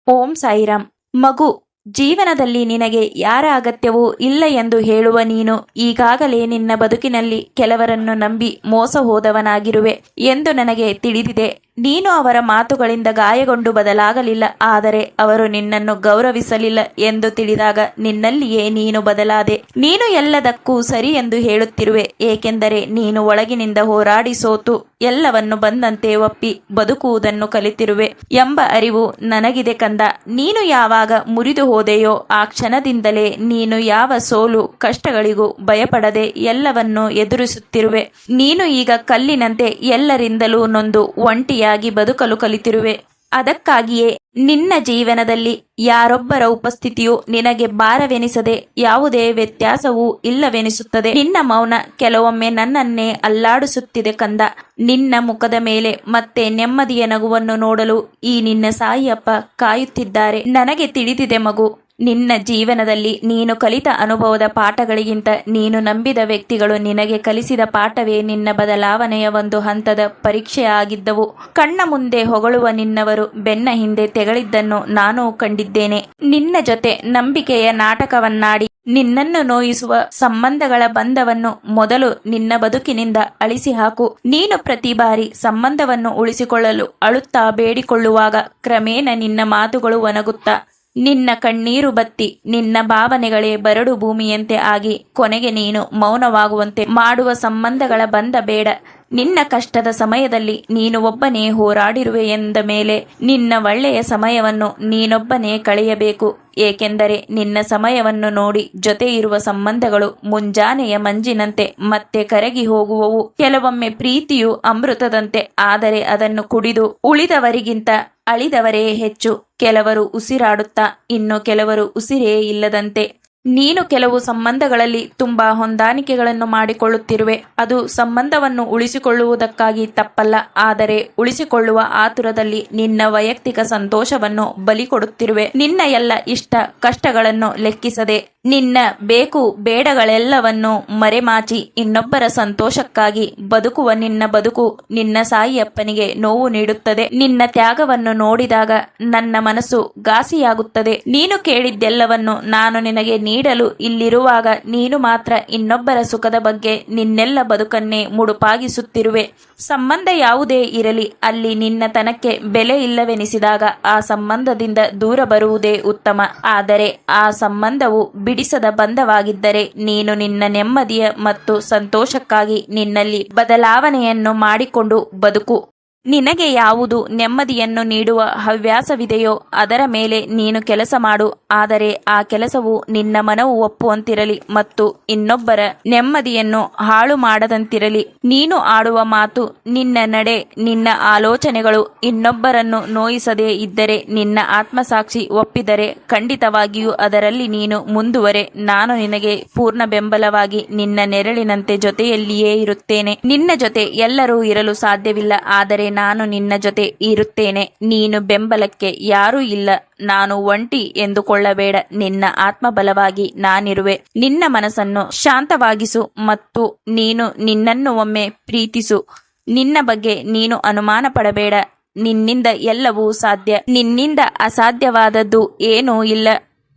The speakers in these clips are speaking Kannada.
ಓಂ ಸಾಯಿರಾಮ್. ಮಗು, ಜೀವನದಲ್ಲಿ ನಿನಗೆ ಯಾರ ಅಗತ್ಯವೂ ಇಲ್ಲ ಎಂದು ಹೇಳುವ ನೀನು ಈಗಾಗಲೇ ನಿನ್ನ ಬದುಕಿನಲ್ಲಿ ಕೆಲವರನ್ನು ನಂಬಿ ಮೋಸ ಹೋದವನಾಗಿರುವೆ ಎಂದು ನನಗೆ ತಿಳಿದಿದೆ. ನೀನು ಅವರ ಮಾತುಗಳಿಂದ ಗಾಯಗೊಂಡು ಬದಲಾಗಲಿಲ್ಲ, ಆದರೆ ಅವರು ನಿನ್ನನ್ನು ಗೌರವಿಸಲಿಲ್ಲ ಎಂದು ತಿಳಿದಾಗ ನಿನ್ನಲ್ಲಿಯೇ ನೀನು ಬದಲಾದೆ. ನೀನು ಎಲ್ಲದಕ್ಕೂ ಸರಿ ಎಂದು ಹೇಳುತ್ತಿರುವೆ, ಏಕೆಂದರೆ ನೀನು ಒಳಗಿನಿಂದ ಹೋರಾಡಿ ಸೋತು ಎಲ್ಲವನ್ನು ಬಂದಂತೆ ಒಪ್ಪಿ ಬದುಕುವುದನ್ನು ಕಲಿತಿರುವೆ ಎಂಬ ಅರಿವು ನನಗಿದೆ ಕಂದ. ನೀನು ಯಾವಾಗ ಮುರಿದು ಹೋದೆಯೋ ಆ ಕ್ಷಣದಿಂದಲೇ ನೀನು ಯಾವ ಸೋಲು ಕಷ್ಟಗಳಿಗೂ ಭಯಪಡದೆ ಎಲ್ಲವನ್ನೂ ಎದುರಿಸುತ್ತಿರುವೆ. ನೀನು ಈಗ ಕಲ್ಲಿನಂತೆ ಎಲ್ಲರಿಂದಲೂ ನೊಂದು ಒಂಟಿಯಾಗಿ ಬದುಕಲು ಕಲಿತಿರುವೆ. ಅದಕ್ಕಾಗಿಯೇ ನಿನ್ನ ಜೀವನದಲ್ಲಿ ಯಾರೊಬ್ಬರ ಉಪಸ್ಥಿತಿಯು ನಿನಗೆ ಭಾರವೆನಿಸದೆ ಯಾವುದೇ ವ್ಯತ್ಯಾಸವೂ ಇಲ್ಲವೆನಿಸುತ್ತದೆ. ನಿನ್ನ ಮೌನ ಕೆಲವೊಮ್ಮೆ ನನ್ನನ್ನೇ ಅಲ್ಲಾಡಿಸುತ್ತಿದೆ ಕಂದ. ನಿನ್ನ ಮುಖದ ಮೇಲೆ ಮತ್ತೆ ನೆಮ್ಮದಿಯ ನಗುವನ್ನು ನೋಡಲು ಈ ನಿನ್ನ ಸಾಯಿಯಪ್ಪ ಕಾಯುತ್ತಿದ್ದಾರೆ. ನನಗೆ ತಿಳಿದಿದೆ ಮಗು, ನಿನ್ನ ಜೀವನದಲ್ಲಿ ನೀನು ಕಲಿತ ಅನುಭವದ ಪಾಠಗಳಿಗಿಂತ ನೀನು ನಂಬಿದ ವ್ಯಕ್ತಿಗಳು ನಿನಗೆ ಕಲಿಸಿದ ಪಾಠವೇ ನಿನ್ನ ಬದಲಾವಣೆಯ ಒಂದು ಹಂತದ ಪರೀಕ್ಷೆಯಾಗಿದ್ದವು. ಕಣ್ಣ ಮುಂದೆ ಹೊಗಳುವ ನಿನ್ನವರು ಬೆನ್ನ ಹಿಂದೆ ತೆಗಳಿದ್ದನ್ನು ನಾನು ಕಂಡಿದ್ದೇನೆ. ನಿನ್ನ ಜೊತೆ ನಂಬಿಕೆಯ ನಾಟಕವನ್ನಾಡಿ ನಿನ್ನನ್ನು ನೋಯಿಸುವ ಸಂಬಂಧಗಳ ಬಂಧವನ್ನು ಮೊದಲು ನಿನ್ನ ಬದುಕಿನಿಂದ ಅಳಿಸಿ ಹಾಕು. ನೀನು ಪ್ರತಿ ಬಾರಿ ಸಂಬಂಧವನ್ನು ಉಳಿಸಿಕೊಳ್ಳಲು ಅಳುತ್ತಾ ಬೇಡಿಕೊಳ್ಳುವಾಗ ಕ್ರಮೇಣ ನಿನ್ನ ಮಾತುಗಳು ಒಣಗುತ್ತಾ ನಿನ್ನ ಕಣ್ಣೀರು ಬತ್ತಿ ನಿನ್ನ ಭಾವನೆಗಳೇ ಬರಡು ಭೂಮಿಯಂತೆ ಆಗಿ ಕೊನೆಗೆ ನೀನು ಮೌನವಾಗುವಂತೆ ಮಾಡುವ ಸಂಬಂಧಗಳ ಬಂಧ ಬೇಡ. ನಿನ್ನ ಕಷ್ಟದ ಸಮಯದಲ್ಲಿ ನೀನು ಒಬ್ಬನೇ ಹೋರಾಡಿರುವೆ ಎಂದ ಮೇಲೆ ನಿನ್ನ ಒಳ್ಳೆಯ ಸಮಯವನ್ನು ನೀನೊಬ್ಬನೇ ಕಳೆಯಬೇಕು. ಏಕೆಂದರೆ ನಿನ್ನ ಸಮಯವನ್ನು ನೋಡಿ ಜೊತೆ ಇರುವ ಸಂಬಂಧಗಳು ಮುಂಜಾನೆಯ ಮಂಜಿನಂತೆ ಮತ್ತೆ ಕರಗಿ ಹೋಗುವವು. ಕೆಲವೊಮ್ಮೆ ಪ್ರೀತಿಯು ಅಮೃತದಂತೆ, ಆದರೆ ಅದನ್ನು ಕುಡಿದು ಉಳಿದವರಿಗಿಂತ ಅಳಿದವರೇ ಹೆಚ್ಚು. ಕೆಲವರು ಉಸಿರಾಡುತ್ತಾ ಇನ್ನು ಕೆಲವರು ಉಸಿರೇ ಇಲ್ಲದಂತೆ. ನೀನು ಕೆಲವು ಸಂಬಂಧಗಳಲ್ಲಿ ತುಂಬಾ ಹೊಂದಾಣಿಕೆಗಳನ್ನು ಮಾಡಿಕೊಳ್ಳುತ್ತಿರುವೆ. ಅದು ಸಂಬಂಧವನ್ನು ಉಳಿಸಿಕೊಳ್ಳುವುದಕ್ಕಾಗಿ ತಪ್ಪಲ್ಲ, ಆದರೆ ಉಳಿಸಿಕೊಳ್ಳುವ ಆತುರದಲ್ಲಿ ನಿನ್ನ ವೈಯಕ್ತಿಕ ಸಂತೋಷವನ್ನು ಬಲಿ ಕೊಡುತ್ತಿರುವೆ. ನಿನ್ನ ಎಲ್ಲ ಇಷ್ಟ ಕಷ್ಟಗಳನ್ನು ಲೆಕ್ಕಿಸದೆ ನಿನ್ನ ಬೇಕು ಬೇಡಗಳೆಲ್ಲವನ್ನು ಮರೆಮಾಚಿ ಇನ್ನೊಬ್ಬರ ಸಂತೋಷಕ್ಕಾಗಿ ಬದುಕುವ ನಿನ್ನ ಬದುಕು ನಿನ್ನ ಸಾಯಿಯಪ್ಪನಿಗೆ ನೋವು ನೀಡುತ್ತದೆ. ನಿನ್ನ ತ್ಯಾಗವನ್ನು ನೋಡಿದಾಗ ನನ್ನ ಮನಸ್ಸು ಘಾಸಿಯಾಗುತ್ತದೆ. ನೀನು ಕೇಳಿದ್ದೆಲ್ಲವನ್ನು ನಾನು ನಿನಗೆ ನೀಡಲು ಇಲ್ಲಿರುವಾಗ ನೀನು ಮಾತ್ರ ಇನ್ನೊಬ್ಬರ ಸುಖದ ಬಗ್ಗೆ ನಿನ್ನೆಲ್ಲ ಬದುಕನ್ನೇ ಮುಡುಪಾಗಿಸುತ್ತಿರುವೆ. ಸಂಬಂಧ ಯಾವುದೇ ಇರಲಿ, ಅಲ್ಲಿ ನಿನ್ನ ತನಕ್ಕೆ ಬೆಲೆ ಇಲ್ಲವೆನಿಸಿದಾಗ ಆ ಸಂಬಂಧದಿಂದ ದೂರ ಬರುವುದೇ ಉತ್ತಮ. ಆದರೆ ಆ ಸಂಬಂಧವು ಬಿಡಿಸದ ಬಂಧವಾಗಿದ್ದರೆ ನೀನು ನಿನ್ನ ನೆಮ್ಮದಿಯ ಮತ್ತು ಸಂತೋಷಕ್ಕಾಗಿ ನಿನ್ನಲ್ಲಿ ಬದಲಾವಣೆಯನ್ನು ಮಾಡಿಕೊಂಡು ಬದುಕು. ನಿನಗೆ ಯಾವುದು ನೆಮ್ಮದಿಯನ್ನು ನೀಡುವ ಹವ್ಯಾಸವಿದೆಯೋ ಅದರ ಮೇಲೆ ನೀನು ಕೆಲಸ ಮಾಡು. ಆದರೆ ಆ ಕೆಲಸವು ನಿನ್ನ ಮನವು ಒಪ್ಪುವಂತಿರಲಿ ಮತ್ತು ಇನ್ನೊಬ್ಬರ ನೆಮ್ಮದಿಯನ್ನು ಹಾಳು ಮಾಡದಂತಿರಲಿ. ನೀನು ಆಡುವ ಮಾತು, ನಿನ್ನ ನಡೆ, ನಿನ್ನ ಆಲೋಚನೆಗಳು ಇನ್ನೊಬ್ಬರನ್ನು ನೋಯಿಸದೇ ಇದ್ದರೆ, ನಿನ್ನ ಆತ್ಮಸಾಕ್ಷಿ ಒಪ್ಪಿದರೆ ಖಂಡಿತವಾಗಿಯೂ ಅದರಲ್ಲಿ ನೀನು ಮುಂದುವರೆ. ನಾನು ನಿನಗೆ ಪೂರ್ಣ ಬೆಂಬಲವಾಗಿ ನಿನ್ನ ನೆರಳಿನಂತೆ ಜೊತೆಯಲ್ಲಿಯೇ ಇರುತ್ತೇನೆ. ನಿನ್ನ ಜೊತೆ ಎಲ್ಲರೂ ಇರಲು ಸಾಧ್ಯವಿಲ್ಲ, ಆದರೆ ನಾನು ನಿನ್ನ ಜೊತೆ ಇರುತ್ತೇನೆ. ನೀನು ಬೆಂಬಲಕ್ಕೆ ಯಾರೂ ಇಲ್ಲ, ನಾನು ಒಂಟಿ ಎಂದುಕೊಳ್ಳಬೇಡ. ನಿನ್ನ ಆತ್ಮಬಲವಾಗಿ ನಾನಿರುವೆ. ನಿನ್ನ ಮನಸ್ಸನ್ನು ಶಾಂತವಾಗಿಸು ಮತ್ತು ನೀನು ನಿನ್ನನ್ನು ಒಮ್ಮೆ ಪ್ರೀತಿಸು. ನಿನ್ನ ಬಗ್ಗೆ ನೀನು ಅನುಮಾನ ಪಡಬೇಡ. ನಿನ್ನಿಂದ ಎಲ್ಲವೂ ಸಾಧ್ಯ. ನಿನ್ನಿಂದ ಅಸಾಧ್ಯವಾದದ್ದು ಏನೂ ಇಲ್ಲ.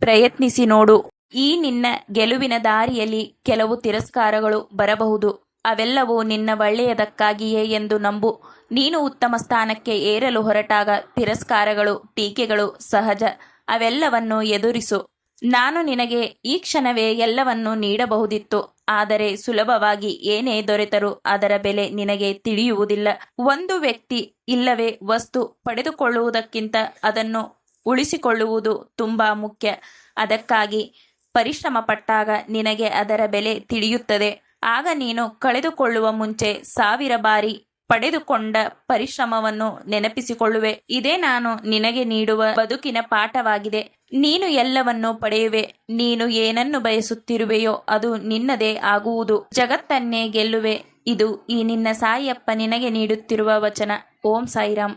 ಪ್ರಯತ್ನಿಸಿ ನೋಡು. ಈ ನಿನ್ನ ಗೆಲುವಿನ ದಾರಿಯಲ್ಲಿ ಕೆಲವು ತಿರಸ್ಕಾರಗಳು ಬರಬಹುದು. ಅವೆಲ್ಲವೂ ನಿನ್ನ ಒಳ್ಳೆಯದಕ್ಕಾಗಿಯೇ ಎಂದು ನಂಬು. ನೀನು ಉತ್ತಮ ಸ್ಥಾನಕ್ಕೆ ಏರಲು ಹೊರಟಾಗ ತಿರಸ್ಕಾರಗಳು, ಟೀಕೆಗಳು ಸಹಜ. ಅವೆಲ್ಲವನ್ನು ಎದುರಿಸು. ನಾನು ನಿನಗೆ ಈ ಕ್ಷಣವೇ ಎಲ್ಲವನ್ನೂ ನೀಡಬಹುದಿತ್ತು, ಆದರೆ ಸುಲಭವಾಗಿ ಏನೇ ದೊರೆತರೂ ಅದರ ಬೆಲೆ ನಿನಗೆ ತಿಳಿಯುವುದಿಲ್ಲ. ಒಂದು ವ್ಯಕ್ತಿ ಇಲ್ಲವೇ ವಸ್ತು ಪಡೆದುಕೊಳ್ಳುವುದಕ್ಕಿಂತ ಅದನ್ನು ಉಳಿಸಿಕೊಳ್ಳುವುದು ತುಂಬಾ ಮುಖ್ಯ. ಅದಕ್ಕಾಗಿ ಪರಿಶ್ರಮ ಪಟ್ಟಾಗ ನಿನಗೆ ಅದರ ಬೆಲೆ ತಿಳಿಯುತ್ತದೆ. ಆಗ ನೀನು ಕಳೆದುಕೊಳ್ಳುವ ಮುಂಚೆ 1000 ಬಾರಿ ಪಡೆದುಕೊಂಡ ಪರಿಶ್ರಮವನ್ನು ನೆನಪಿಸಿಕೊಳ್ಳುವೆ. ಇದೇ ನಾನು ನಿನಗೆ ನೀಡುವ ಬದುಕಿನ ಪಾಠವಾಗಿದೆ. ನೀನು ಎಲ್ಲವನ್ನೂ ಪಡೆಯುವೆ. ನೀನು ಏನನ್ನು ಬಯಸುತ್ತಿರುವೆಯೋ ಅದು ನಿನ್ನದೇ ಆಗುವುದು. ಜಗತ್ತನ್ನೇ ಗೆಲ್ಲುವೆ. ಇದು ಈ ನಿನ್ನ ಸಾಯಿಯಪ್ಪ ನಿನಗೆ ನೀಡುತ್ತಿರುವ ವಚನ. ಓಂ ಸಾಯಿರಾಮ್.